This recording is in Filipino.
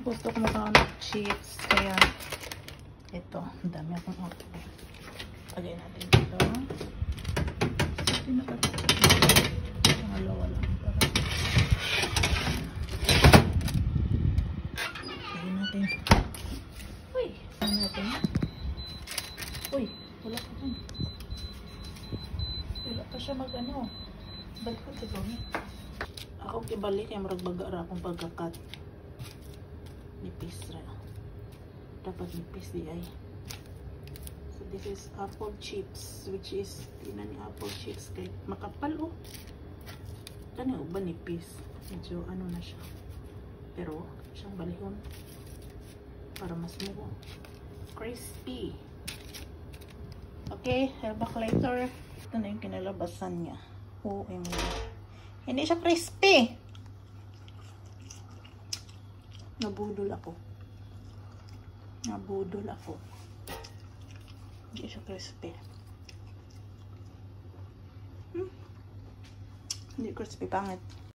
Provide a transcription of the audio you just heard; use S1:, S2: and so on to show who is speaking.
S1: gusto ko makaon ng chips. Kaya, ito. Ang dami akong apple. Lagay natin dito. Hindi na ito. Pangalawa lang. Lagay natin. Uy! Lagay natin. Uy! Wala pa dun. Wala pa siya mag-ano. Balik ko ito ni. Ako kibalik yung maragbaga akong pagkakat. Nipis ra. Dapat nipis di ay. So this is apple chips, which is tinan ni apple chips kay makapal oh. Kani uban nipis. Medyo ano na siya. Pero siyang balihon para mas mo crispy. Okay, I'll back later. Ito na yung kinalabasan niya. OMG. Hindi siya crispy. Nabudol ako. Nabudol ako. Hindi siya crispy. Hindi crispy, pangit.